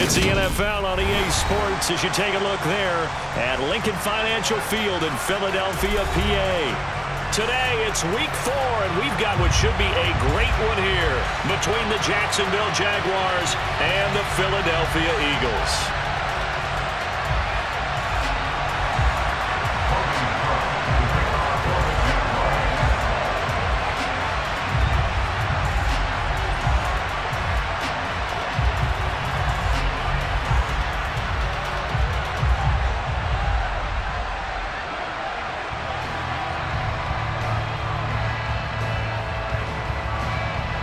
It's the NFL on EA Sports as you take a look there at Lincoln Financial Field in Philadelphia, PA. Today, it's week 4, and we've got what should be a great one here between the Jacksonville Jaguars and the Philadelphia Eagles.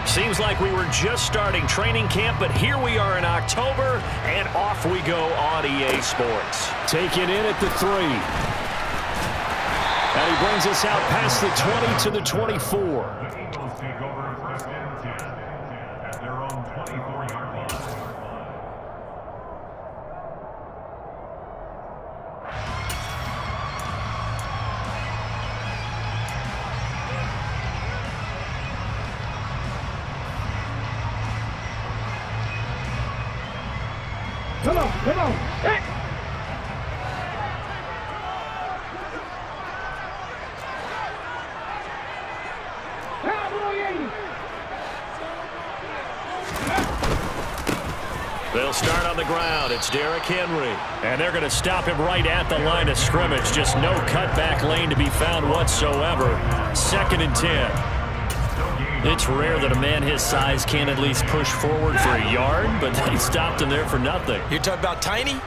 Seems like we were just starting training camp, but here we are in October, and off we go on EA Sports. Taking in at the 3. And he brings us out past the 20 to the 24. The Eagles take over first and 10 at their own 24-yard line. Come on. Hey. They'll start on the ground. It's Derrick Henry. And they're going to stop him right at the line of scrimmage. Just no cutback lane to be found whatsoever. 2nd and 10. It's rare that a man his size can't at least push forward for a yard, but they stopped him there for nothing. You're talking about tiny?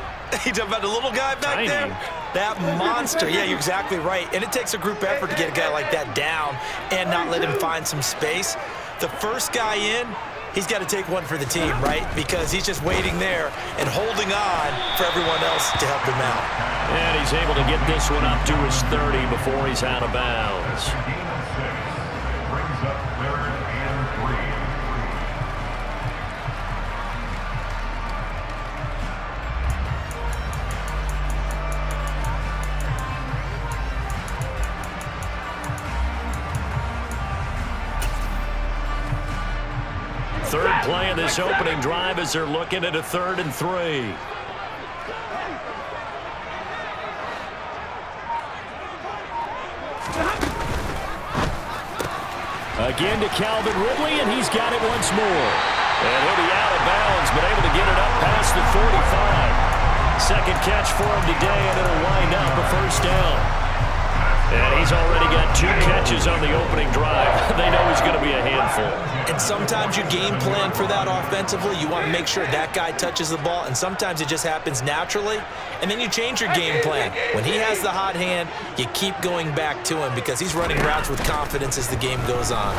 You're talking about the little guy back Tiny. there? That monster. Yeah, you're exactly right. And it takes a group effort to get a guy like that down and not let him find some space. The first guy in, he's got to take one for the team, right? Because he's just waiting there and holding on for everyone else to help him out. And he's able to get this one up to his 30 before he's out of bounds. Brings up 3rd and 3. Third play of this opening drive as they're looking at a 3rd and 3. Again to Calvin Ridley, and he's got it once more. And he'll be out of bounds, but able to get it up past the 45. Second catch for him today, and it'll wind up a first down. And he's already got 2 catches on the opening drive. They know he's going to be a handful. And sometimes you game plan for that offensively. You want to make sure that guy touches the ball, and sometimes it just happens naturally. And then you change your game plan. When he has the hot hand, you keep going back to him because he's running routes with confidence as the game goes on.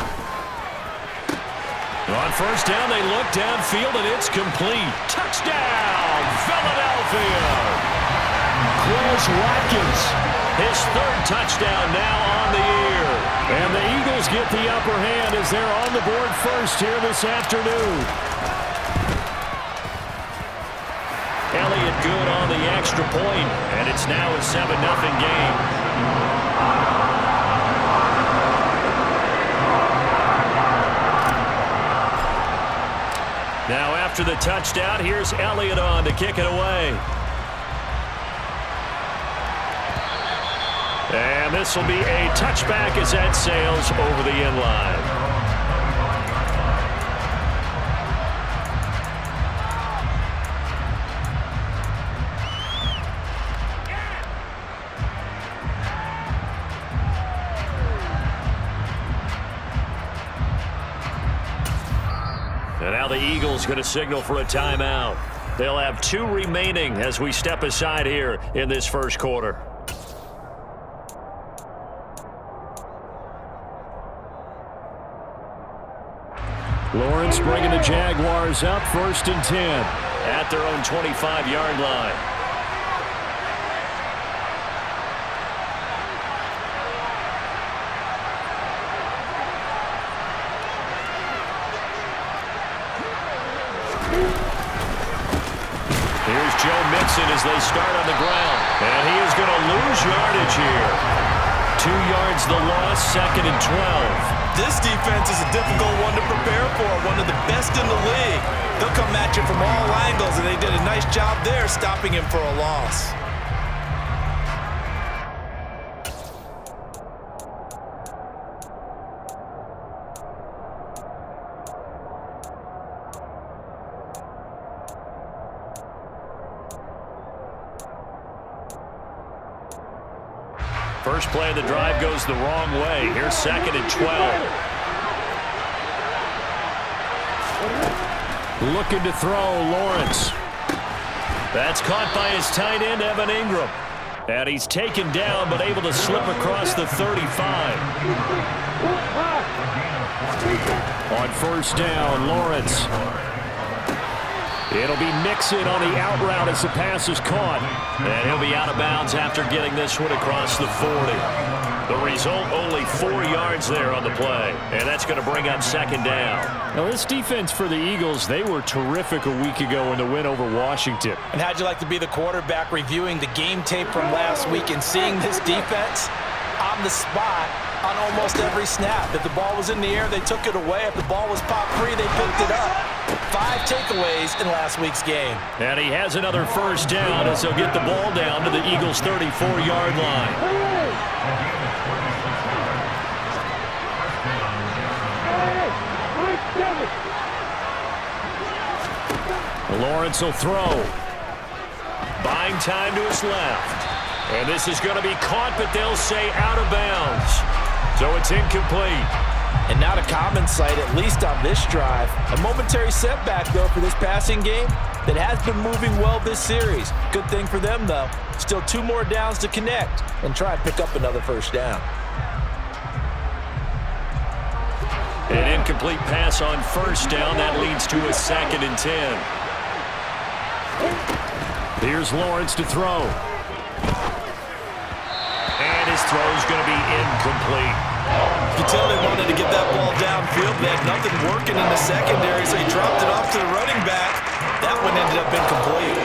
On first down, they look downfield, and it's complete. Touchdown, Philadelphia! Quez Watkins. His 3rd touchdown now on the year. And the Eagles get the upper hand as they're on the board first here this afternoon. Elliott good on the extra point, and it's now a 7-0 game. Now after the touchdown, here's Elliott on to kick it away. And this will be a touchback as that sails over the end line. And now the Eagles going to signal for a timeout. They'll have 2 remaining as we step aside here in this first quarter. Lawrence bringing the Jaguars up 1st and 10. At their own 25-yard line. Here's Joe Mixon as they start on the ground. And he is going to lose yardage here. 2 yards the loss, 2nd and 12. This defense is a difficult one to prepare for, one of the best in the league. They'll come at you from all angles, and they did a nice job there stopping him for a loss. First play of the drive goes the wrong way. Here's 2nd and 12. Looking to throw, Lawrence. That's caught by his tight end, Evan Ingram. And he's taken down, but able to slip across the 35. On first down, Lawrence. It'll be Mixon on the out route as the pass is caught. And he'll be out of bounds after getting this one across the 40. The result, only 4 yards there on the play. And that's going to bring up 2nd down. Now, this defense for the Eagles, they were terrific a week ago in the win over Washington. And how'd you like to be the quarterback reviewing the game tape from last week and seeing this defense on the spot on almost every snap? If the ball was in the air, they took it away. If the ball was popped free, they picked it up. 5 takeaways in last week's game. And he has another first down as he'll get the ball down to the Eagles' 34-yard line. Lawrence will throw. Buying time to his left. And this is going to be caught, but they'll say out of bounds. So it's incomplete. And not a common sight, at least on this drive. A momentary setback, though, for this passing game that has been moving well this series. Good thing for them, though. Still 2 more downs to connect and try and pick up another first down. An incomplete pass on first down. That leads to a 2nd and 10. Here's Lawrence to throw. And his throw is going to be incomplete. You can tell they wanted to get that ball downfield. They had nothing working in the secondary, so he dropped it off to the running back. That one ended up incomplete.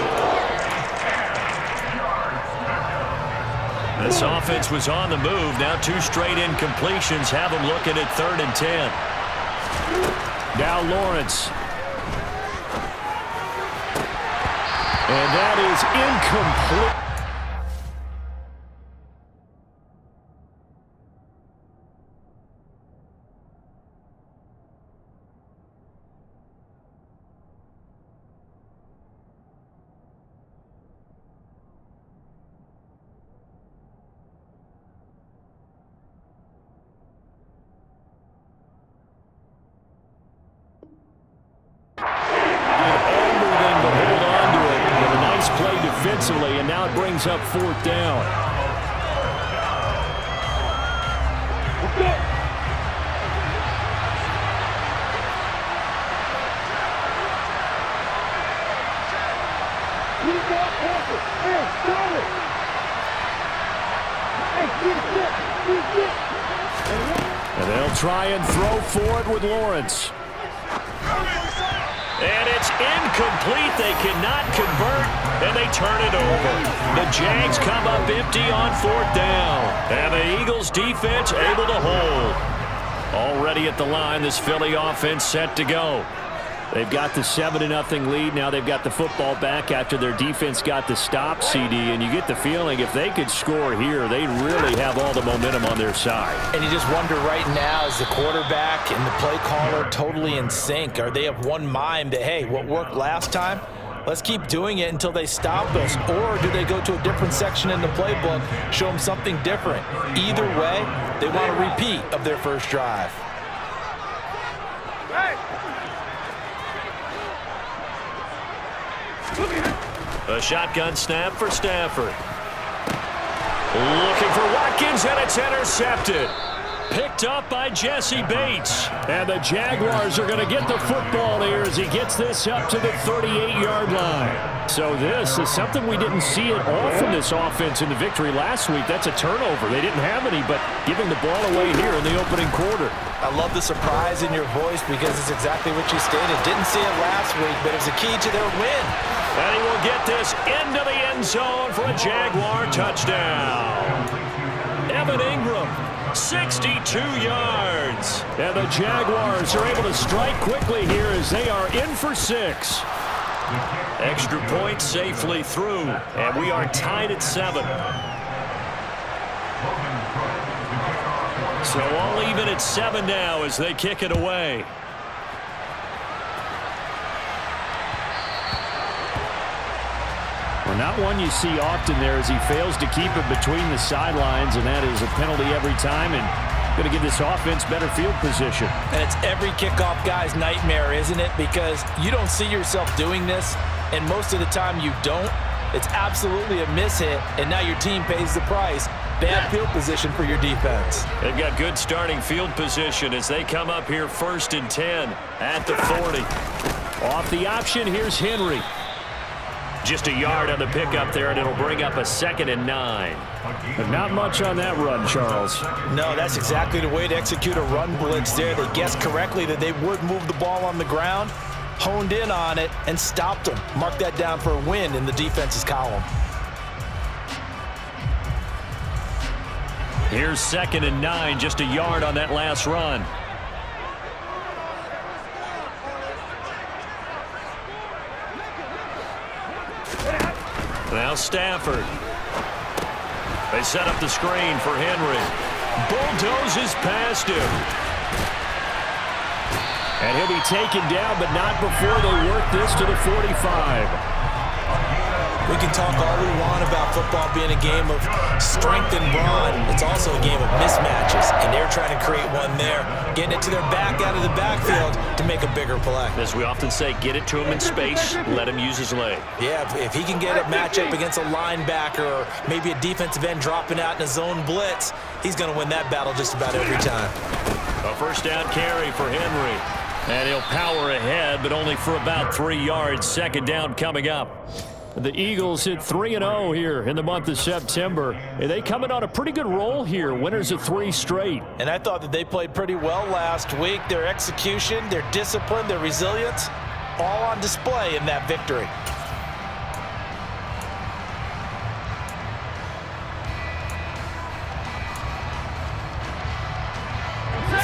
This offense was on the move. Now 2 straight incompletions have them looking at 3rd and 10. Now Lawrence. And that is incomplete. And now it brings up 4th down. And they'll try and throw for it with Lawrence. And it's incomplete. They cannot convert, and they turn it over. The Jags come up empty on 4th down. And the Eagles defense able to hold. Already at the line, this Philly offense set to go. They've got the 7-0 lead. Now they've got the football back after their defense got the stop, CD. And you get the feeling if they could score here, they really have all the momentum on their side. And you just wonder right now, is the quarterback and the play caller totally in sync? Are they of one mind that, hey, what worked last time, let's keep doing it until they stop us? Or do they go to a different section in the playbook, show them something different? Either way, they want a repeat of their first drive. A shotgun snap for Stafford. Looking for Watkins, and it's intercepted. Picked up by Jesse Bates. And the Jaguars are going to get the football here as he gets this up to the 38-yard line. So this is something we didn't see at all from this offense in the victory last week. That's a turnover. They didn't have any, but giving the ball away here in the opening quarter. I love the surprise in your voice because it's exactly what you stated. Didn't see it last week, but it was a key to their win. And he will get this into the end zone for a Jaguar touchdown. Evan Ingram 62 yards. And the Jaguars are able to strike quickly here as they are in for 6. Extra point safely through, and we are tied at 7. So all even at 7 now as they kick it away. Well, not one you see often there as he fails to keep it between the sidelines, and that is a penalty every time, and going to give this offense better field position. And it's every kickoff guy's nightmare, isn't it? Because you don't see yourself doing this, and most of the time you don't. It's absolutely a miss-hit, and now your team pays the price. Bad field position for your defense. They've got good starting field position as they come up here 1st and 10 at the 40. Off the option, here's Henry. Just a yard on the pickup there, and it'll bring up a 2nd and 9. But not much on that run, Charles. No, that's exactly the way to execute a run blitz there. They guessed correctly that they would move the ball on the ground, honed in on it, and stopped them. Mark that down for a win in the defense's column. Here's 2nd and 9, just a yard on that last run. Now Stafford. They set up the screen for Henry. Bulldozes past him. And he'll be taken down, but not before they work this to the 45. We can talk all we want about football being a game of strength and brawn. It's also a game of mismatches, and they're trying to create one there, getting it to their back out of the backfield to make a bigger play. As we often say, get it to him in space, let him use his leg. Yeah, if he can get a matchup against a linebacker or maybe a defensive end dropping out in a zone blitz, he's going to win that battle just about every time. A 1st down carry for Henry. And he'll power ahead, but only for about 3 yards. 2nd down coming up. The Eagles hit 3-0 here in the month of September. And they coming on a pretty good roll here, winners of 3 straight. And I thought that they played pretty well last week. Their execution, their discipline, their resilience, all on display in that victory.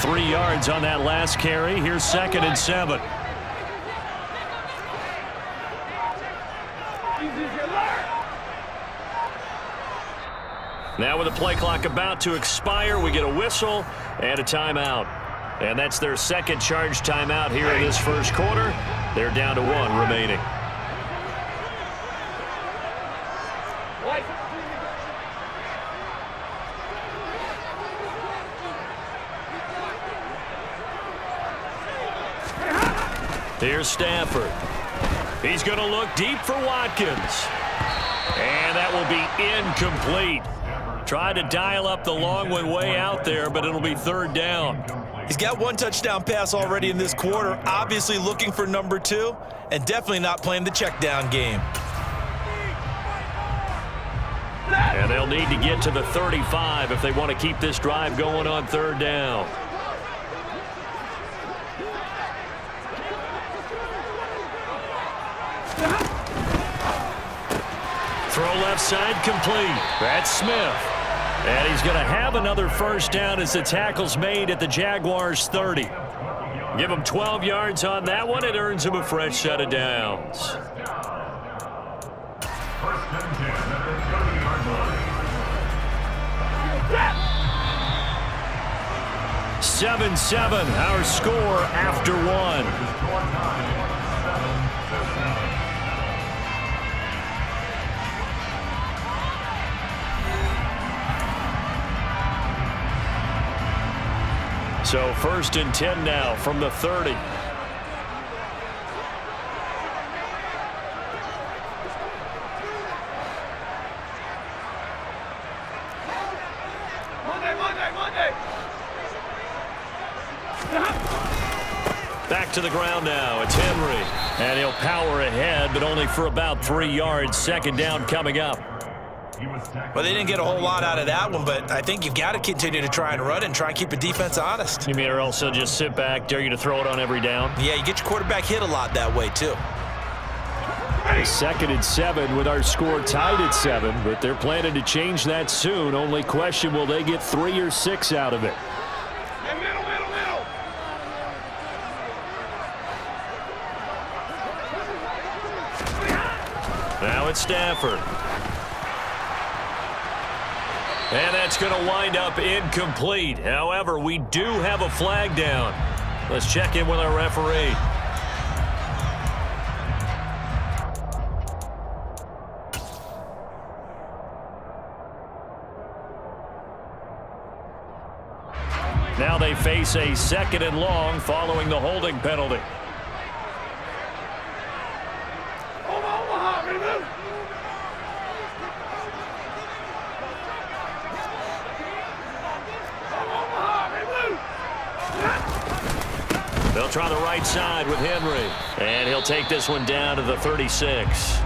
Three yards on that last carry. Here's 2nd and 7. Now with the play clock about to expire, we get a whistle and a timeout. And that's their 2nd charge timeout here in this 1st quarter. They're down to 1 remaining. Here's Stafford. He's going to look deep for Watkins. And that will be incomplete. Tried to dial up the long one way out there, but it'll be 3rd down. He's got 1 touchdown pass already in this quarter, obviously looking for number 2, and definitely not playing the check down game. And they'll need to get to the 35 if they want to keep this drive going on 3rd down. Throw left side complete. That's Smith. And he's going to have another 1st down as the tackle's made at the Jaguars' 30. Give him 12 yards on that one. It earns him a fresh set of downs. 1st and 10 at the 30-yard line. 7-7, our score after 1. So 1st and 10 now from the 30. Back to the ground now. It's Henry. And he'll power ahead, but only for about 3 yards. 2nd down coming up. Well, they didn't get a whole lot out of that one, but I think you've got to continue to try and run and try and keep the defense honest. You mean or else they'll just sit back, dare you to throw it on every down? Yeah, you get your quarterback hit a lot that way, too. 2nd and 7 with our score tied at 7, but they're planning to change that soon. Only question, will they get 3 or 6 out of it? Now it's Stafford. And that's going to wind up incomplete. However, we do have a flag down. Let's check in with our referee. Now they face a 2nd and long following the holding penalty. They'll try the right side with Henry. And he'll take this one down to the 36.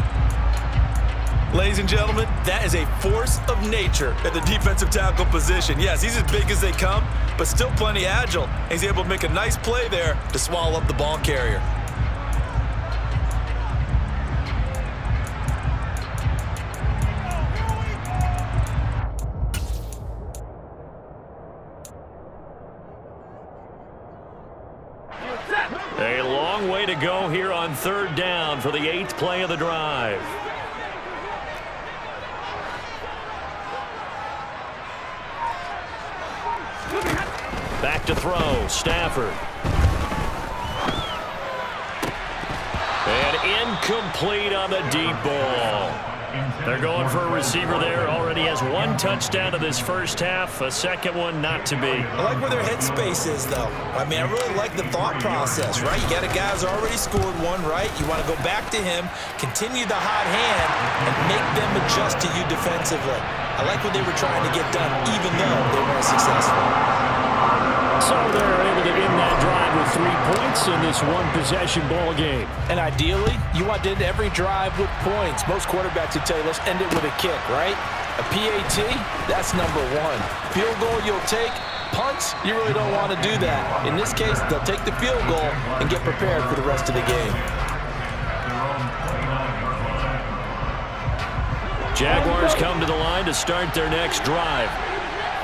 Ladies and gentlemen, that is a force of nature at the defensive tackle position. Yes, he's as big as they come, but still plenty agile. He's able to make a nice play there to swallow up the ball carrier. A long way to go here on 3rd down for the 8th play of the drive. Back to throw, Stafford. And incomplete on the deep ball. They're going for a receiver there. Already has 1 touchdown to this first half. A 2nd one not to be. I like where their headspace is, though. I mean, I really like the thought process, right? You got a guy who's already scored 1, right? You want to go back to him, continue the hot hand, and make them adjust to you defensively. I like what they were trying to get done, even though they weren't successful. So they're able to end that drive with 3 points in this one-possession ball game. And ideally, you want to end every drive with points. Most quarterbacks would tell you, let's end it with a kick, right? A PAT, that's number 1. Field goal you'll take. Punts, you really don't want to do that. In this case, they'll take the field goal and get prepared for the rest of the game. Jaguars come to the line to start their next drive.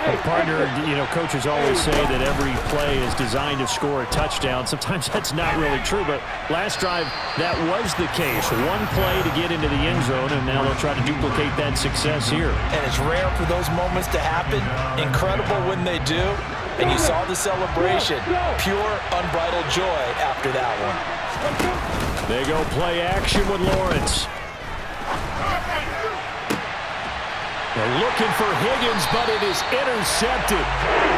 Hey, partner, you know, coaches always say that every play is designed to score a touchdown. Sometimes that's not really true, but last drive, that was the case. 1 play to get into the end zone, and now they'll try to duplicate that success here. And it's rare for those moments to happen. Incredible when they do. And you saw the celebration. Pure, unbridled joy after that one. They go play action with Lawrence. They're looking for Higgins, but it is intercepted.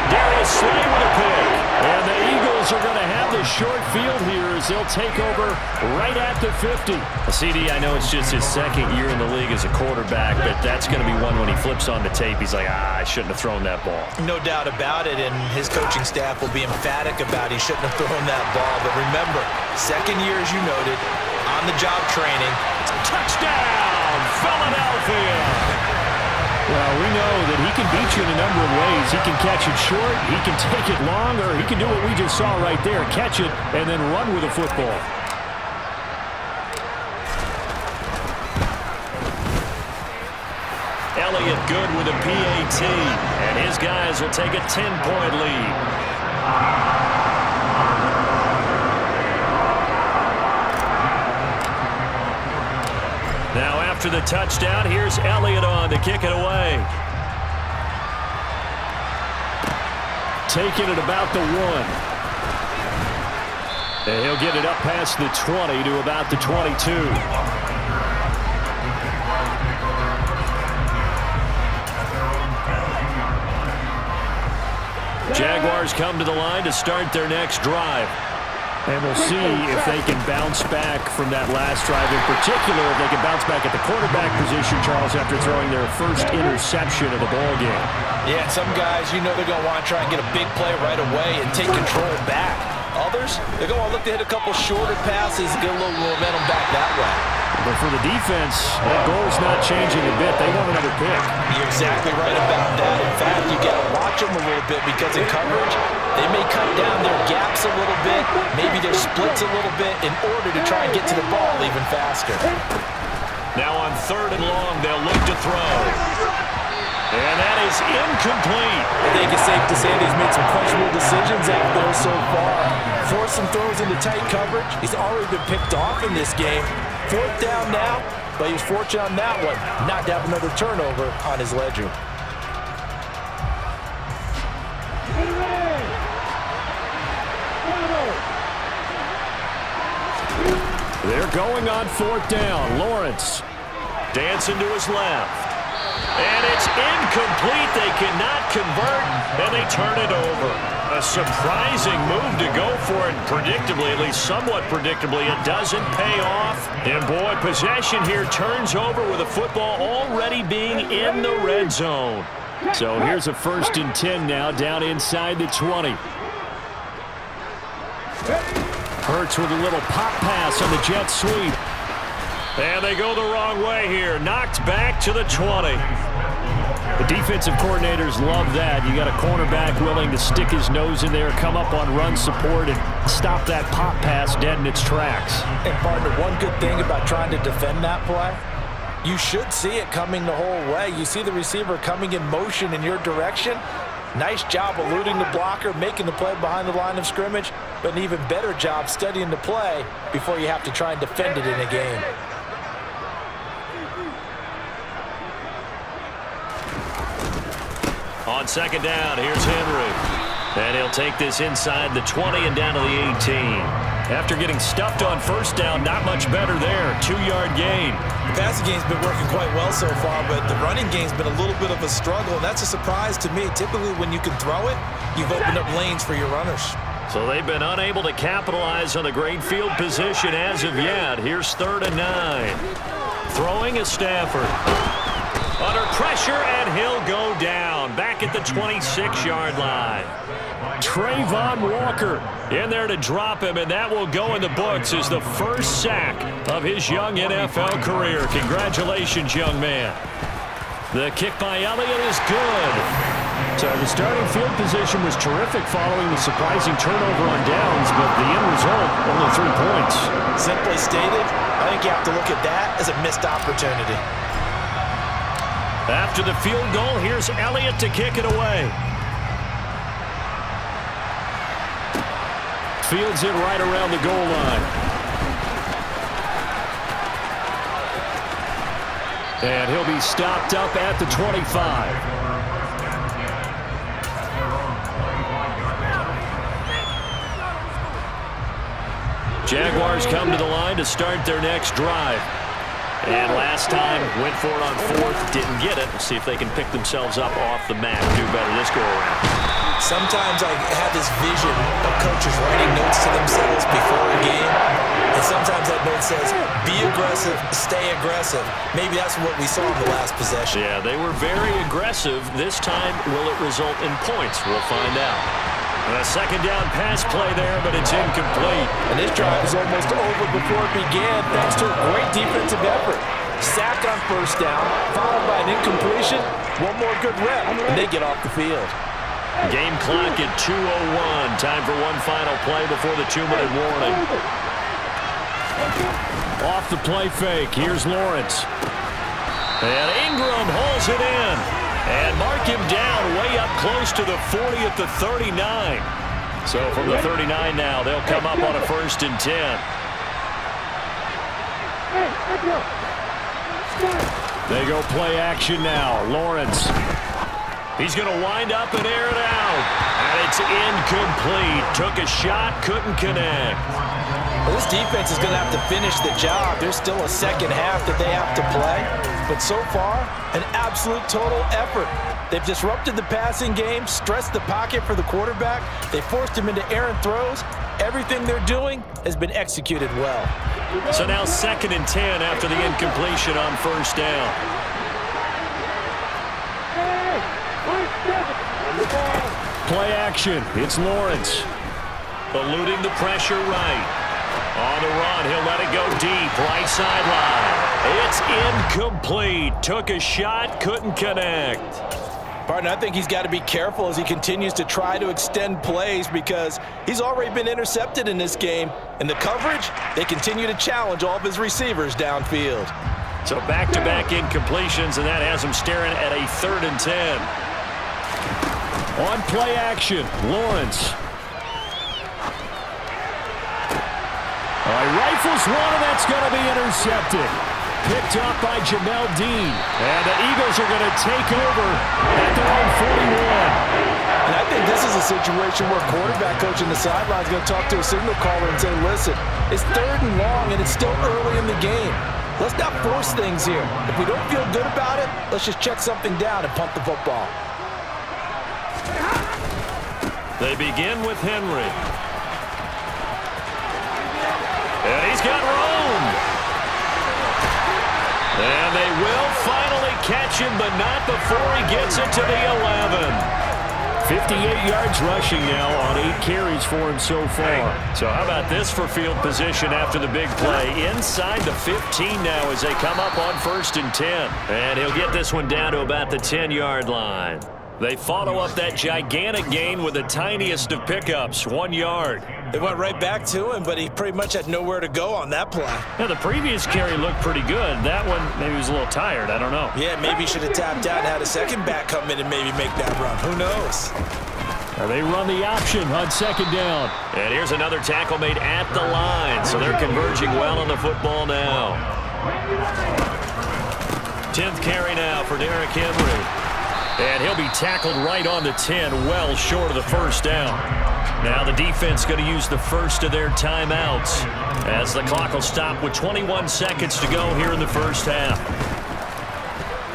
Darius Slay with a pick. And the Eagles are going to have the short field here as they'll take over right at the 50. CD, I know it's just his 2nd year in the league as a quarterback, but that's going to be one when he flips on the tape. He's like, I shouldn't have thrown that ball. No doubt about it, and his coaching staff will be emphatic about he shouldn't have thrown that ball. But remember, 2nd year, as you noted, on-the-job training. Touchdown, Philadelphia! Well, we know that he can beat you in a number of ways. He can catch it short, he can take it long, or he can do what we just saw right there, catch it and then run with the football. Elliott good with a PAT, and his guys will take a 10-point lead. Now after the touchdown, here's Elliott on to kick it away. Taking it about the 1. And he'll get it up past the 20 to about the 22. Jaguars come to the line to start their next drive. And we'll see if they can bounce back from that last drive. In particular, if they can bounce back at the quarterback position, Charles, after throwing their first interception of the ball game. Yeah, some guys, you know they're going to want to try and get a big play right away and take control back. Others, they're going to look to hit a couple shorter passes and get a little momentum back that way. But for the defense, that goal's not changing a bit. They want another pick. You're exactly right about that. In fact, you got to watch them a little bit because in coverage, they may cut down their gaps a little bit, maybe their splits a little bit in order to try and get to the ball even faster. Now on 3rd and long, they'll look to throw. And that is incomplete. I think it's safe to say that he's made some questionable decisions out there so far. Forced some throws into tight coverage. He's already been picked off in this game. 4th down now, but he was fortunate on that one not to have another turnover on his ledger. They're going on 4th down. Lawrence dancing to his left. And it's incomplete. They cannot convert, and they turn it over. A surprising move to go for it. Predictably, at least somewhat predictably, it doesn't pay off. And boy, possession here turns over with the football already being in the red zone. So here's a 1st and 10 now, down inside the 20. Hurts with a little pop pass on the jet sweep. And they go the wrong way here. Knocked back to the 20. The defensive coordinators love that. You got a cornerback willing to stick his nose in there, come up on run support, and stop that pop pass dead in its tracks. And partner, one good thing about trying to defend that play, you should see it coming the whole way. You see the receiver coming in motion in your direction. Nice job eluding the blocker, making the play behind the line of scrimmage, but an even better job studying the play before you have to try and defend it in a game. On 2nd down, here's Henry. And he'll take this inside the 20 and down to the 18. After getting stuffed on 1st down, not much better there. 2-yard gain. The passing game's been working quite well so far, but the running game's been a little bit of a struggle, and that's a surprise to me. Typically, when you can throw it, you've opened up lanes for your runners. So they've been unable to capitalize on the great field position as of yet. Here's 3rd and 9. Throwing is Stafford. Under pressure, and he'll go down. Back at the 26-yard line. Trayvon Walker in there to drop him, and that will go in the books as the first sack of his young NFL career. Congratulations, young man. The kick by Elliott is good. So the starting field position was terrific following the surprising turnover on downs, but the end result, only 3 points. Simply stated, I think you have to look at that as a missed opportunity. After the field goal, here's Elliott to kick it away. Fields it right around the goal line. And he'll be stopped up at the 25. Jaguars come to the line to start their next drive. And last time, went for it on 4th, didn't get it. We'll see if they can pick themselves up off the mat, do better this go-around. Sometimes I have this vision of coaches writing notes to themselves before a game, and sometimes that note says, be aggressive, stay aggressive. Maybe that's what we saw in the last possession. Yeah, they were very aggressive. This time, will it result in points? We'll find out. A 2nd down pass play there, but it's incomplete. And this drive is almost over before it began, thanks to a great defensive effort. Sack on 1st down, followed by an incompletion. One more good rep, and they get off the field. Game clock at 2:01. Time for one final play before the 2-minute warning. Off the play fake, here's Lawrence. And Ingram holds it in. And mark him down way up close to the 40 at the 39. So from the 39 now, they'll come up on a 1st and 10. They go play action now. Lawrence. He's going to wind up and air it out. And it's incomplete. Took a shot, couldn't connect. Well, this defense is going to have to finish the job. There's still a 2nd half that they have to play. But so far, an absolute total effort. They've disrupted the passing game, stressed the pocket for the quarterback. They forced him into errant throws. Everything they're doing has been executed well. So now 2nd and 10 after the incompletion on 1st down. Play action. It's Lawrence. Eluding the pressure right. On the run, he'll let it go deep, right sideline. It's incomplete. Took a shot, couldn't connect. Partner, I think he's got to be careful as he continues to try to extend plays because he's already been intercepted in this game. And the coverage, they continue to challenge all of his receivers downfield. So back-to-back incompletions, and that has him staring at a 3rd and 10. On play action, Lawrence. All right, rifles one, and that's going to be intercepted. Picked up by Jamel Dean. And the Eagles are going to take over at their own 41. And I think this is a situation where quarterback coach in the sideline is going to talk to a signal caller and say, listen, it's 3rd and long, and it's still early in the game. Let's not force things here. If we don't feel good about it, let's just check something down and punt the football. They begin with Henry. And he's got room. And they will finally catch him, but not before he gets it to the 11. 58 yards rushing now on 8 carries for him so far. So how about this for field position after the big play? Inside the 15 now as they come up on 1st and 10. And he'll get this one down to about the 10-yard line. They follow up that gigantic gain with the tiniest of pickups, 1 yard. They went right back to him, but he pretty much had nowhere to go on that play. Now, the previous carry looked pretty good. That one, maybe he was a little tired. I don't know. Yeah, maybe he should have tapped out and had a second back come in and maybe make that run. Who knows? They run the option on 2nd down. And here's another tackle made at the line. So they're converging well on the football now. 10th carry now for Derrick Henry. And he'll be tackled right on the 10, well short of the 1st down. Now the defense going to use the first of their timeouts as the clock will stop with 21 seconds to go here in the 1st half.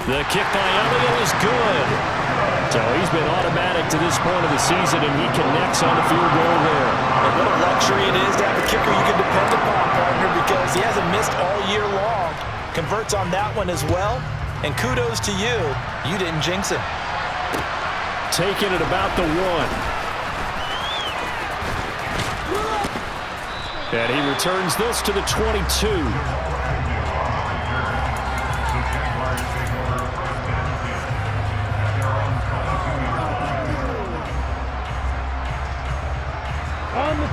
The kick by Elliott is good. So he's been automatic to this point of the season, and he connects on the field goal there. And what a luxury it is to have a kicker you can depend upon, partner, because he hasn't missed all year long. Converts on that one as well. And kudos to you. You didn't jinx him. Taking it about the 1. And he returns this to the 22.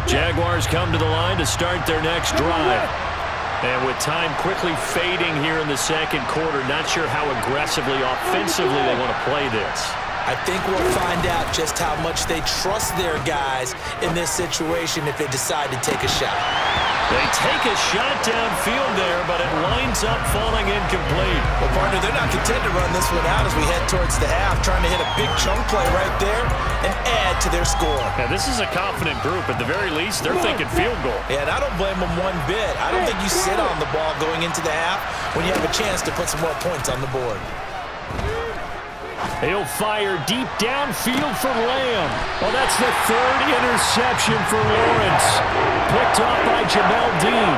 Jaguars come to the line to start their next drive. And with time quickly fading here in the 2nd quarter, not sure how aggressively, offensively they want to play this. I think we'll find out just how much they trust their guys in this situation if they decide to take a shot. They take a shot downfield there, but it winds up falling incomplete. Well, partner, they're not content to run this one out as we head towards the half, trying to hit a big chunk play right there and add to their score. Now, this is a confident group. At the very least, they're thinking field goal. Yeah, and I don't blame them one bit. I don't think you sit on the ball going into the half when you have a chance to put some more points on the board. He'll fire deep downfield for Lamb. Oh, that's the 3rd interception for Lawrence. Picked up by Jamel Dean.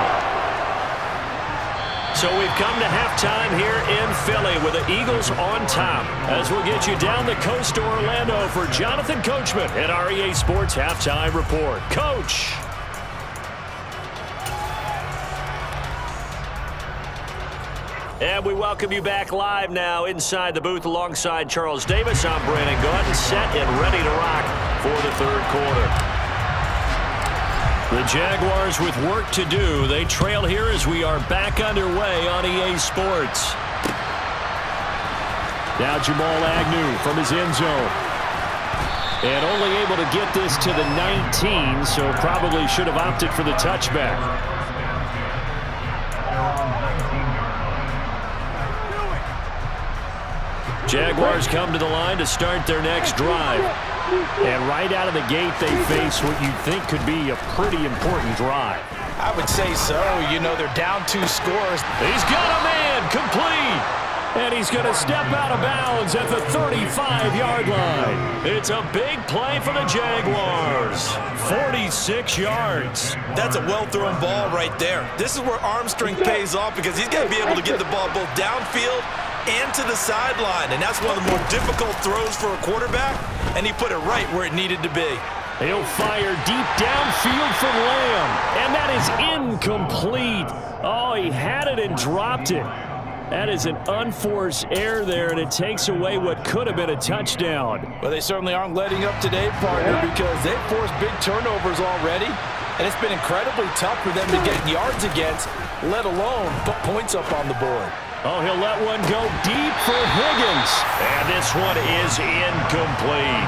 So we've come to halftime here in Philly with the Eagles on top. As we'll get you down the coast to Orlando for Jonathan Coachman at REA Sports Halftime Report. Coach. And we welcome you back live now inside the booth alongside Charles Davis. I'm Brandon Gaudin, set and ready to rock for the 3rd quarter. The Jaguars with work to do. They trail here as we are back underway on EA Sports. Now Jamal Agnew from his end zone. And only able to get this to the 19, so probably should have opted for the touchback. Jaguars come to the line to start their next drive. And right out of the gate, they face what you think could be a pretty important drive. I would say so. You know, they're down 2 scores. He's got a man, complete. And he's going to step out of bounds at the 35-yard line. It's a big play for the Jaguars. 46 yards. That's a well-thrown ball right there. This is where arm strength pays off because he's got to be able to get the ball both downfield and to the sideline. And that's one of the more difficult throws for a quarterback. And he put it right where it needed to be. He'll fire deep downfield for Lamb, and that is incomplete. Oh, he had it and dropped it. That is an unforced error there, and it takes away what could have been a touchdown. Well, they certainly aren't letting up today, partner, because they've forced big turnovers already, and it's been incredibly tough for them to get yards against, let alone put points up on the board. Oh, he'll let one go deep for Higgins. And this one is incomplete.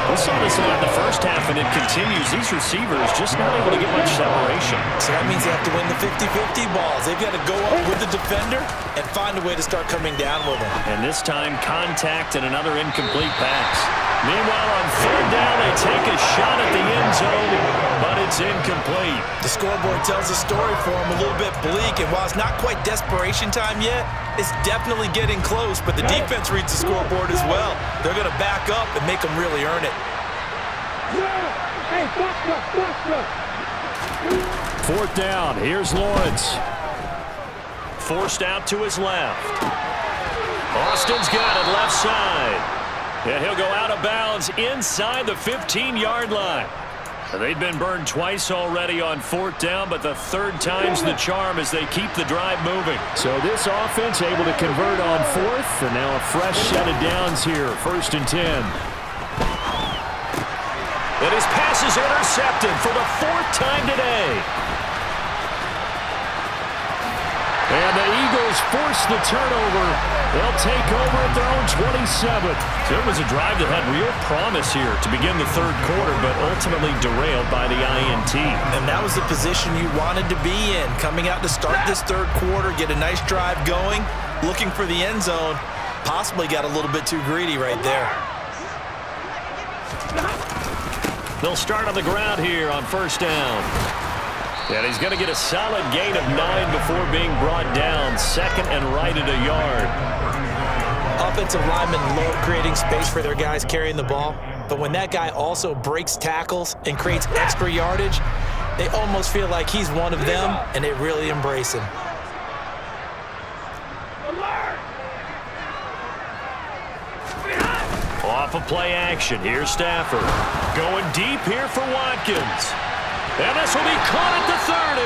We saw this a lot in the first half, and it continues. These receivers just not able to get much separation. So that means they have to win the 50-50 balls. They've got to go up with the defender and find a way to start coming down with him. And this time, contact and another incomplete pass. Meanwhile, on third down, they take a shot at the end zone, but it's incomplete. The scoreboard tells a story for him, a little bit bleak, and while it's not quite desperation time yet, it's definitely getting close, but the defense reads the scoreboard as well. They're going to back up and make them really earn it. Fourth down, here's Lawrence. Forced out to his left. Austin's got it left side. And he'll go out of bounds inside the 15-yard line. They've been burned twice already on fourth down, but the third time's the charm as they keep the drive moving. So this offense able to convert on fourth, and now a fresh set of downs here, 1st and 10. And his pass is intercepted for the 4th time today. And the Eagles force the turnover. They'll take over at their own 27. So it was a drive that had real promise here to begin the third quarter, but ultimately derailed by the INT. And that was the position you wanted to be in. Coming out to start this third quarter, get a nice drive going, looking for the end zone. Possibly got a little bit too greedy right there. They'll start on the ground here on 1st down. And he's going to get a solid gain of 9 before being brought down. 2nd and right at a yard. Offensive linemen love creating space for their guys carrying the ball. But when that guy also breaks tackles and creates extra yardage, they almost feel like he's one of them, and they really embrace him. Off of play action. Here's Stafford. Going deep here for Watkins. And this will be caught at the 30.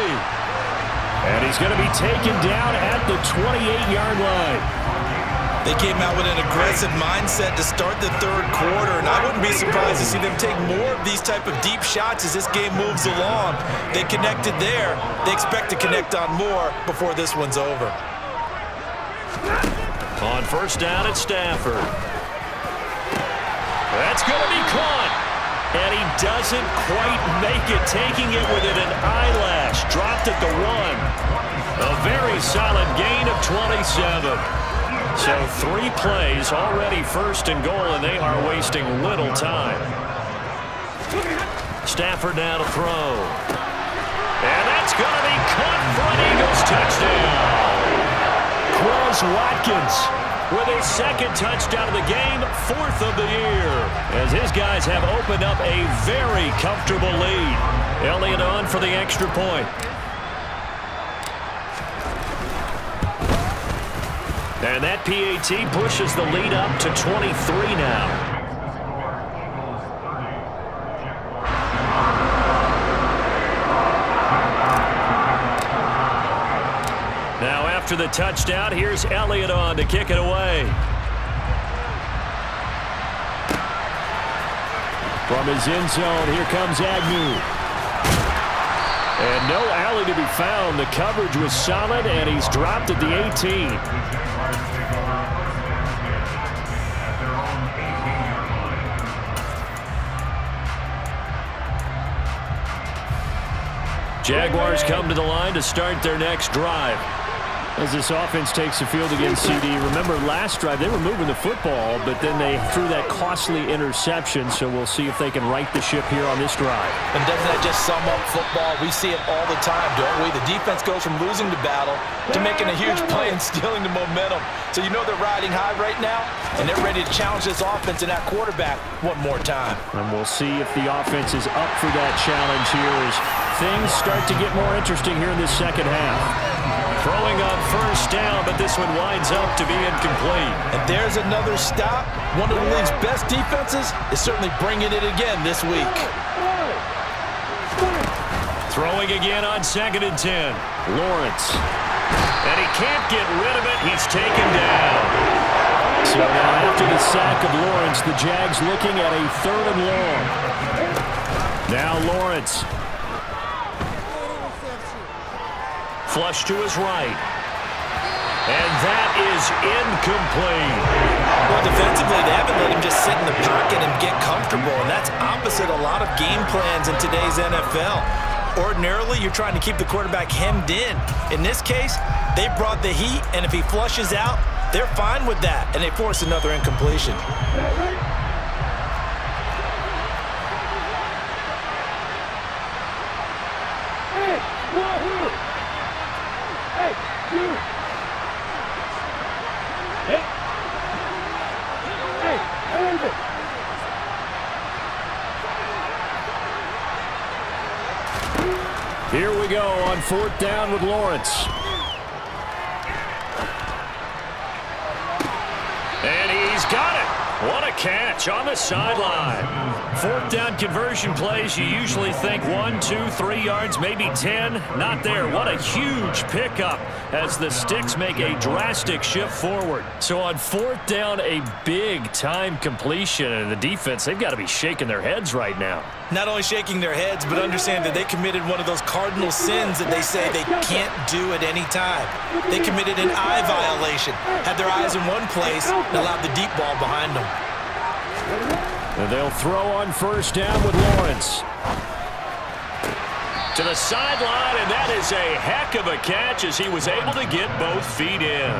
And he's going to be taken down at the 28-yard line. They came out with an aggressive mindset to start the third quarter, and I wouldn't be surprised to see them take more of these type of deep shots as this game moves along. They connected there. They expect to connect on more before this one's over. On 1st down, it's Stafford. That's going to be caught. And he doesn't quite make it, taking it within an eyelash. Dropped at the 1. A very solid gain of 27. So 3 plays, already 1st and goal, and they are wasting little time. Stafford now to throw. And that's going to be caught for an Eagles touchdown. Quez Watkins with his 2nd touchdown of the game, 4th of the year, as his guys have opened up a very comfortable lead. Elliott on for the extra point. And that PAT pushes the lead up to 23 now. After the touchdown, here's Elliott on to kick it away. From his end zone, here comes Agnew. And no alley to be found. The coverage was solid, and he's dropped at the 18. Jaguars come to the line to start their next drive. As this offense takes the field against CD, remember last drive they were moving the football, but then they threw that costly interception, so we'll see if they can right the ship here on this drive. And doesn't that just sum up football? We see it all the time, don't we? The defense goes from losing the battle to making a huge play and stealing the momentum. So you know they're riding high right now, and they're ready to challenge this offense and that quarterback one more time. And we'll see if the offense is up for that challenge here as things start to get more interesting here in this second half. Throwing on 1st down, but this one winds up to be incomplete. And there's another stop. One of the league's best defenses is certainly bringing it again this week. Throwing again on 2nd and 10. Lawrence. And he can't get rid of it. He's taken down. So now after the sack of Lawrence, the Jags looking at a 3rd and long. Now Lawrence. Flush to his right. And that is incomplete. Well, defensively, they haven't let him just sit in the pocket and get comfortable, and that's opposite a lot of game plans in today's NFL. Ordinarily, you're trying to keep the quarterback hemmed in. In this case, they brought the heat, and if he flushes out, they're fine with that, and they force another incompletion. Here we go on 4th down with Lawrence. And he's got it. What a catch on the sideline. 4th down conversion plays, you usually think 1, 2, 3 yards, maybe 10. Not there. What a huge pickup as the Sticks make a drastic shift forward. So on 4th down, a big-time completion. And the defense, they've got to be shaking their heads right now. Not only shaking their heads, but understand that they committed one of those cardinal sins that they say they can't do at any time. They committed an eye violation, had their eyes in one place, and allowed the deep ball behind them. And they'll throw on 1st down with Lawrence. To the sideline, and that is a heck of a catch as he was able to get both feet in.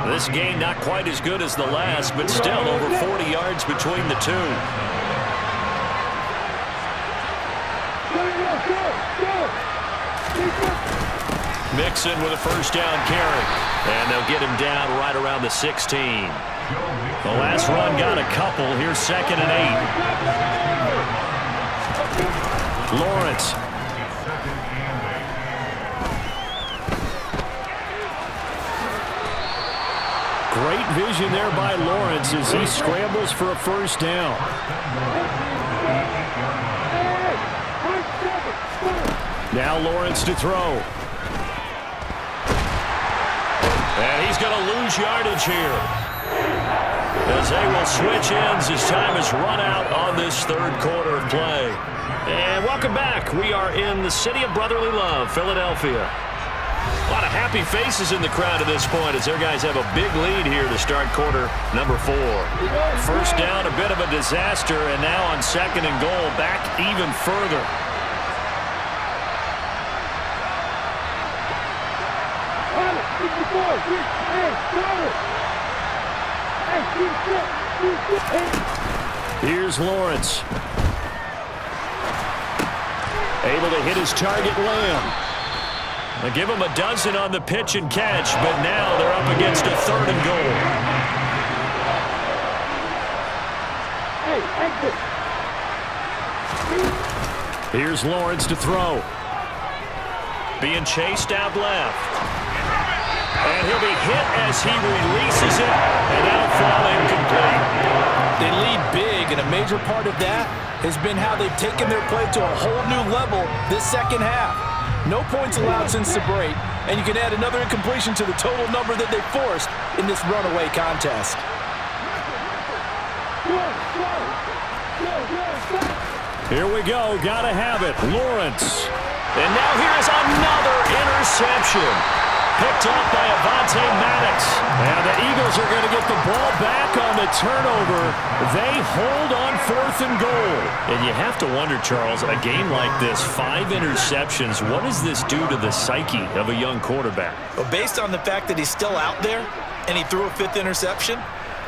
This game not quite as good as the last, but still over 40 yards between the two. Mixon with a 1st down carry. And they'll get him down right around the 16. The last run got a couple. Here's 2nd and 8. Lawrence. Great vision there by Lawrence as he scrambles for a 1st down. Now Lawrence to throw. And he's going to lose yardage here, as they will switch ends as time is run out on this 3rd quarter of play. And welcome back. We are in the city of brotherly love, Philadelphia. A lot of happy faces in the crowd at this point as their guys have a big lead here to start quarter number 4. 1st down, a bit of a disaster, and now on 2nd and goal, back even further. Here's Lawrence. Able to hit his target, Lamb. They give him a dozen on the pitch and catch, but now they're up against a 3rd and goal. Here's Lawrence to throw. Being chased out left. And he'll be hit as he releases it, and that'll fall incomplete. They lead big, and a major part of that has been how they've taken their play to a whole new level this 2nd half. No points allowed since the break, and you can add another incompletion to the total number that they forced in this runaway contest. Here we go. Gotta have it. Lawrence. And now here's another interception. Picked up by Avonte Maddox. And the Eagles are going to get the ball back on the turnover. They hold on 4th and goal. And you have to wonder, Charles, a game like this, 5 interceptions, what does this do to the psyche of a young quarterback? Well, based on the fact that he's still out there and he threw a 5th interception,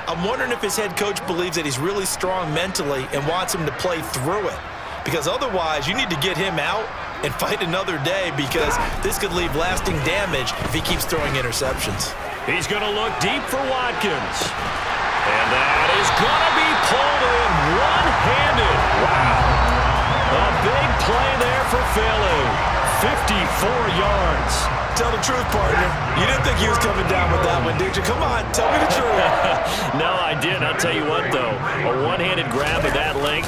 I'm wondering if his head coach believes that he's really strong mentally and wants him to play through it. Because otherwise, you need to get him out and fight another day, because this could leave lasting damage if he keeps throwing interceptions. He's going to look deep for Watkins. And that is going to be pulled in one-handed. Wow. A big play there for Philly. 54 yards. Tell the truth, partner. You didn't think he was coming down with that one, did you? Come on, tell me the truth. No, I didn't. I'll tell you what, though. A one-handed grab of that length.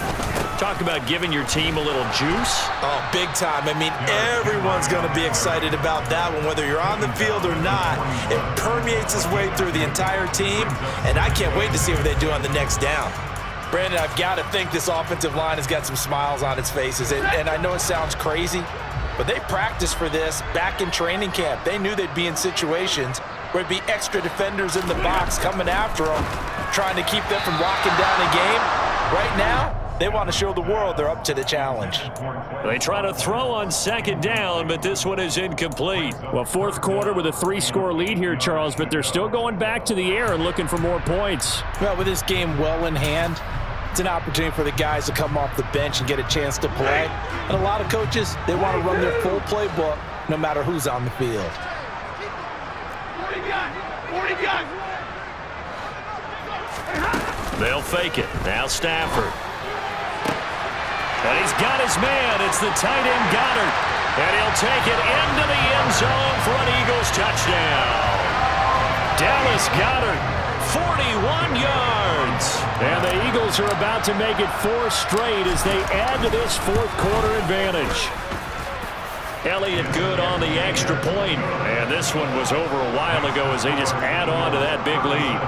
talk about giving your team a little juice. Oh, big time. I mean, everyone's going to be excited about that one, whether you're on the field or not. It permeates its way through the entire team, and I can't wait to see what they do on the next down. Brandon, I've got to think this offensive line has got some smiles on its faces, and I know it sounds crazy, but they practiced for this back in training camp. They knew they'd be in situations where it'd be extra defenders in the box coming after them, trying to keep them from locking down a game. Right now, they want to show the world they're up to the challenge. They try to throw on second down, but this one is incomplete. Well, fourth quarter with a 3-score lead here, Charles, but they're still going back to the air and looking for more points. Well, with this game well in hand, it's an opportunity for the guys to come off the bench and get a chance to play. And a lot of coaches, they want to run their full playbook no matter who's on the field. 40 guys. They'll fake it. Now Stafford. And he's got his man. It's the tight end Goddard. And he'll take it into the end zone for an Eagles touchdown. Dallas Goedert, 41 yards. And the Eagles are about to make it 4 straight as they add to this fourth quarter advantage. Elliott good on the extra point. And this one was over a while ago as they just add on to that big lead.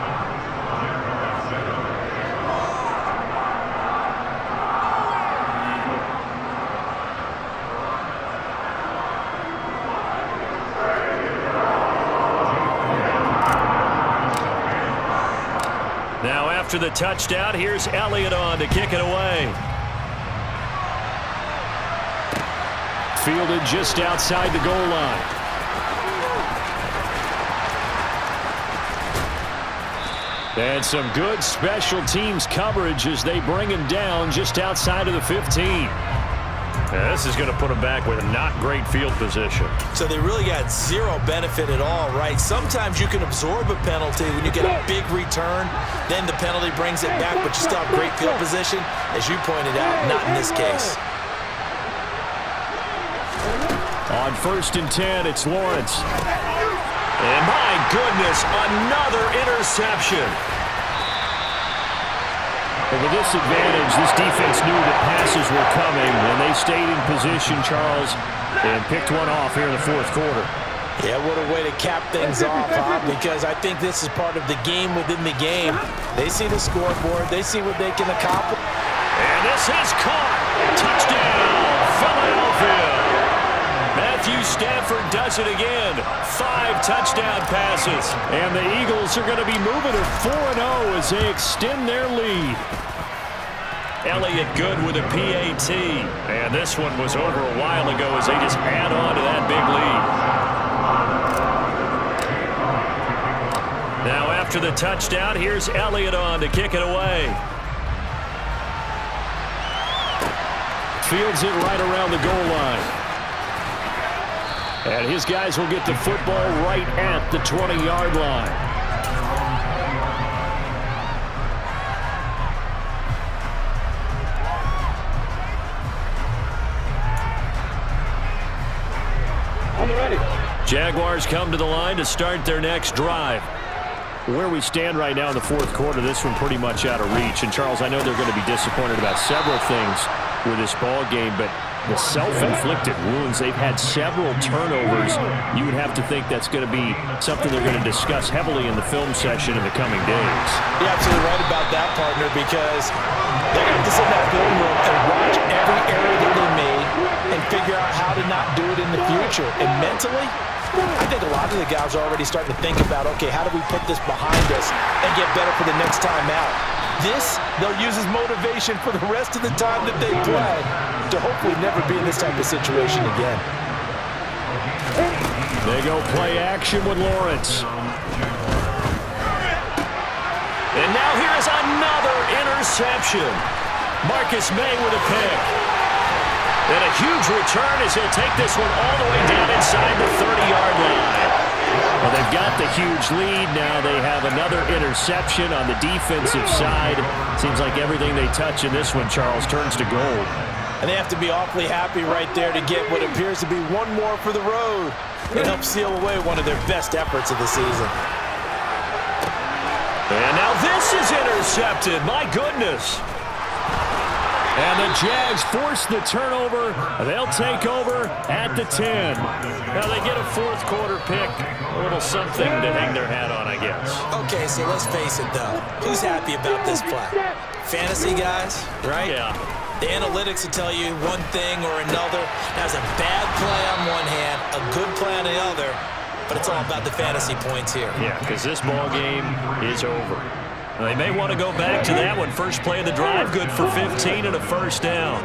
Now after the touchdown, here's Elliott on to kick it away. Fielded just outside the goal line. And some good special teams coverage as they bring him down just outside of the 15. Now this is going to put him back with a not great field position. So they really got zero benefit at all, right? Sometimes you can absorb a penalty when you get a big return, then the penalty brings it back, but you still have great field position. As you pointed out, not in this case. On 1st and 10, it's Lawrence. And my goodness, another interception. And with this advantage, this defense knew that passes were coming, and they stayed in position, Charles, and picked one off here in the fourth quarter. Yeah, what a way to cap things off, huh? Because I think this is part of the game within the game. They see the scoreboard. They see what they can accomplish. And this is caught. Touchdown, Philadelphia. Matthew Stafford does it again. 5 touchdown passes. And the Eagles are going to be moving to 4-0 as they extend their lead. Elliott good with a PAT. And this one was over a while ago as they just add on to that big lead. Now after the touchdown, here's Elliott on to kick it away. Fields it right around the goal line. And his guys will get the football right at the 20-yard line. Jaguars come to the line to start their next drive. Where we stand right now in the fourth quarter, this one pretty much out of reach. And, Charles, I know they're going to be disappointed about several things with this ball game, but the self-inflicted wounds, they've had several turnovers. You would have to think that's going to be something they're going to discuss heavily in the film session in the coming days. You're absolutely right about that, partner, because they're going to have to sit in that film room and watch every error that they made and figure out how to not do it in the future. And mentally, I think a lot of the guys are already starting to think about, okay, how do we put this behind us and get better for the next time out? This, they'll use as motivation for the rest of the time that they play to hopefully never be in this type of situation again. They go play action with Lawrence. And now here's another interception. Marcus May with a pick. And a huge return as he'll take this one all the way down inside the 30-yard line. Well, they've got the huge lead. Now they have another interception on the defensive side. Seems like everything they touch in this one, Charles, turns to gold. And they have to be awfully happy right there to get what appears to be one more for the road and help seal away one of their best efforts of the season. And now this is intercepted. My goodness. And the Jags force the turnover. They'll take over at the 10. Now they get a fourth quarter pick. A little something to hang their hat on, I guess. Okay, so let's face it, though. Who's happy about this play? Fantasy guys, right? Yeah. The analytics will tell you one thing or another. That's a bad play on one hand, a good play on the other, but it's all about the fantasy points here. Yeah, because this ball game is over. They may want to go back to that one. First play of the drive, good for 15 and a first down.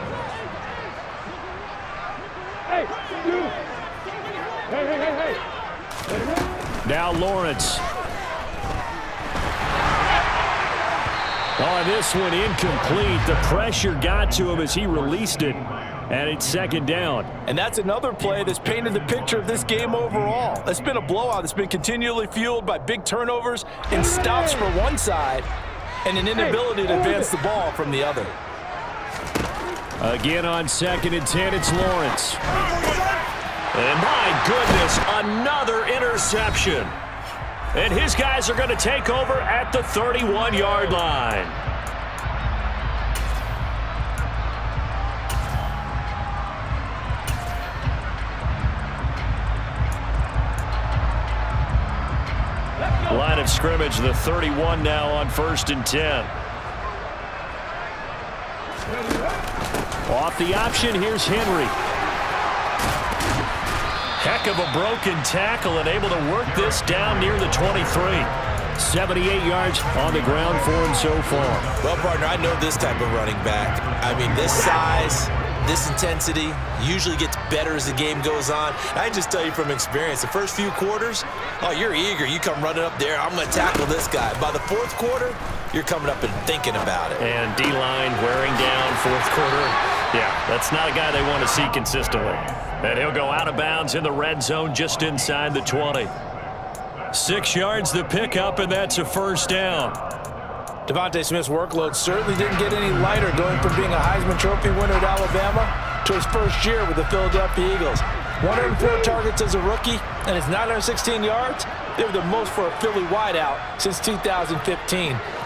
Now Lawrence. Oh, this one incomplete. The pressure got to him as he released it, and it's second down. And that's another play that's painted the picture of this game overall. It's been a blowout that's been continually fueled by big turnovers and stops for one side and an inability to advance the ball from the other. Again on 2nd and 10, it's Lawrence. And my goodness, another interception. And his guys are going to take over at the 31-yard line. Line of scrimmage, the 31 now on 1st and 10. Off the option, here's Henry. Heck of a broken tackle and able to work this down near the 23. 78 yards on the ground for him so far. Well, partner, I know this type of running back. I mean, this size, this intensity usually gets better as the game goes on. I just tell you from experience, the first few quarters, oh, you're eager. You come running up there, I'm going to tackle this guy. By the fourth quarter, you're coming up and thinking about it. And D-line wearing down fourth quarter. Yeah, that's not a guy they want to see consistently. And he'll go out of bounds in the red zone just inside the 20. 6 yards the pickup, and that's a first down. Devontae Smith's workload certainly didn't get any lighter going from being a Heisman Trophy winner at Alabama to his first year with the Philadelphia Eagles. 104 targets as a rookie, and his 916 yards, they were the most for a Philly wideout since 2015.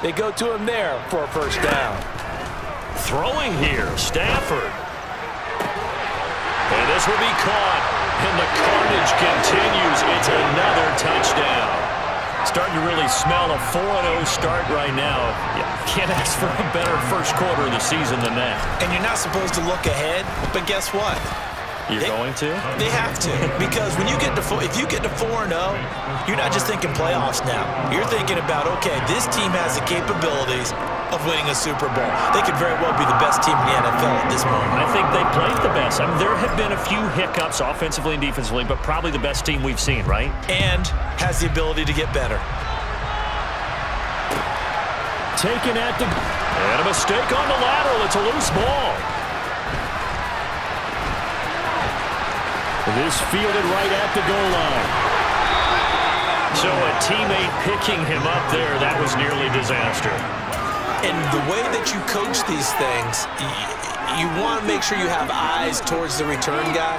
They go to him there for a first down. Throwing here, Stafford. And this will be caught, and the carnage continues. It's another touchdown. Starting to really smell a 4-0 start right now. Yeah, can't ask for a better first quarter of the season than that. And you're not supposed to look ahead, but guess what? You're going to? They have to, because when you get to if you get to 4-0, you're not just thinking playoffs now. You're thinking about, okay, this team has the capabilities of winning a Super Bowl. They could very well be the best team in the NFL at this moment. I think they played the best. I mean, there have been a few hiccups offensively and defensively, but probably the best team we've seen, right? And has the ability to get better. Taken at the... And a mistake on the lateral. It's a loose ball. This fielded right at the goal line. So a teammate picking him up there, that was nearly disaster. And the way that you coach these things, you want to make sure you have eyes towards the return guy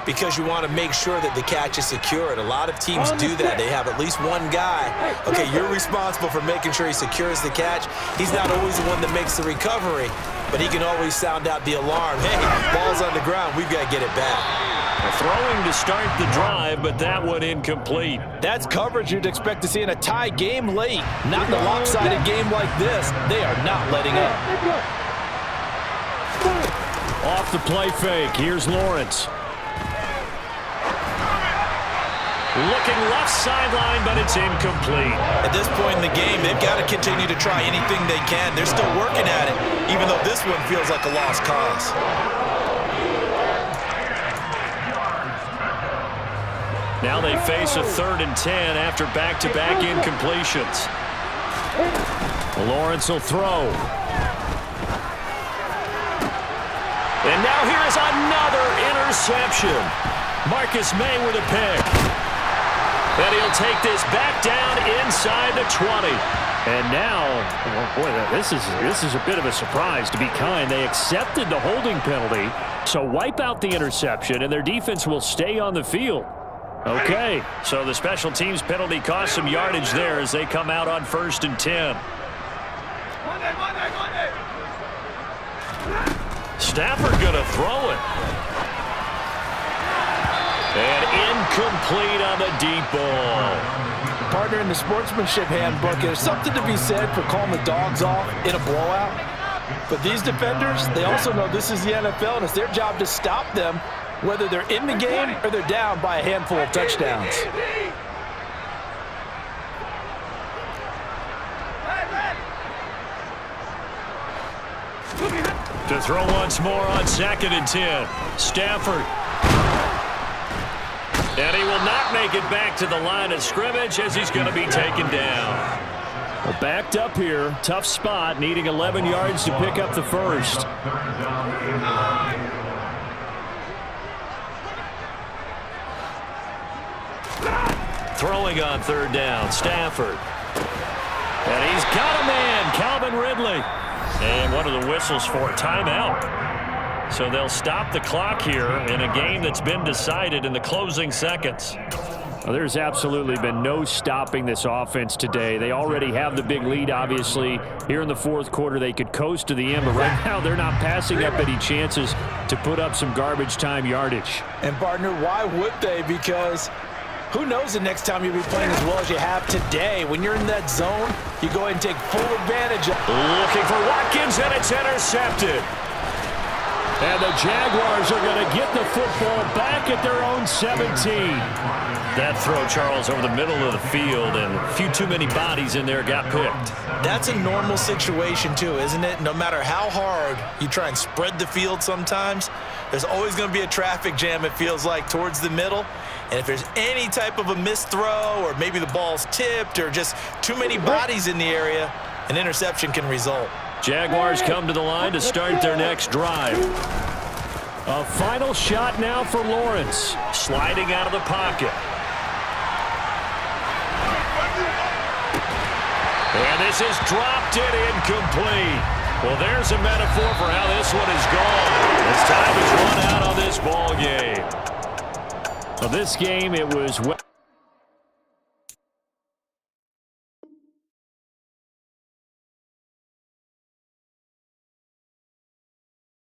because you want to make sure that the catch is secured. A lot of teams do that. They have at least one guy. Okay, you're responsible for making sure he secures the catch. He's not always the one that makes the recovery, but he can always sound out the alarm. Hey, ball's on the ground. We've got to get it back. Throwing to start the drive, but that one incomplete. That's coverage you'd expect to see in a tie game late. Not in a lopsided game like this. They are not letting up. Off the play fake. Here's Lawrence. Looking left sideline, but it's incomplete. At this point in the game, they've got to continue to try anything they can. They're still working at it, even though this one feels like a lost cause. Now they face a 3rd and 10 after back-to-back incompletions. Lawrence will throw. And now here is another interception. Marcus May with a pick. And he'll take this back down inside the 20. And now, oh boy, this is a bit of a surprise, to be kind. They accepted the holding penalty, so wipe out the interception, and their defense will stay on the field. Okay, so the special teams penalty cost some yardage there as they come out on 1st and 10. Stafford going to throw it. And incomplete on the deep ball. Partner, in the sportsmanship handbook, there's something to be said for calling the dogs off in a blowout. But these defenders, they also know this is the NFL, and it's their job to stop them, whether they're in the game or they're down by a handful of touchdowns. To throw once more on 2nd and 10. Stafford. And he will not make it back to the line of scrimmage as he's going to be taken down. Well, backed up here, tough spot, needing 11 yards to pick up the first. Throwing on 3rd down, Stafford. And he's got a man, Calvin Ridley. And one of the whistles for a timeout. So they'll stop the clock here in a game that's been decided in the closing seconds. Well, there's absolutely been no stopping this offense today. They already have the big lead, obviously. Here in the 4th quarter, they could coast to the end, but right now they're not passing up any chances to put up some garbage time yardage. And, partner, why would they? Because who knows the next time you'll be playing as well as you have today. When you're in that zone, you go ahead and take full advantage of it. Looking for Watkins, and it's intercepted. And the Jaguars are going to get the football back at their own 17. That throw, Charles, over the middle of the field, and a few too many bodies in there got picked. That's a normal situation, too, isn't it? No matter how hard you try and spread the field sometimes, there's always going to be a traffic jam, it feels like, towards the middle. And if there's any type of a missed throw, or maybe the ball's tipped, or just too many bodies in the area, an interception can result. Jaguars come to the line to start their next drive. A final shot now for Lawrence. Sliding out of the pocket. And this is dropped in incomplete. Well, there's a metaphor for how this one is gone. As time has run out on this ball game. Well, this game, it was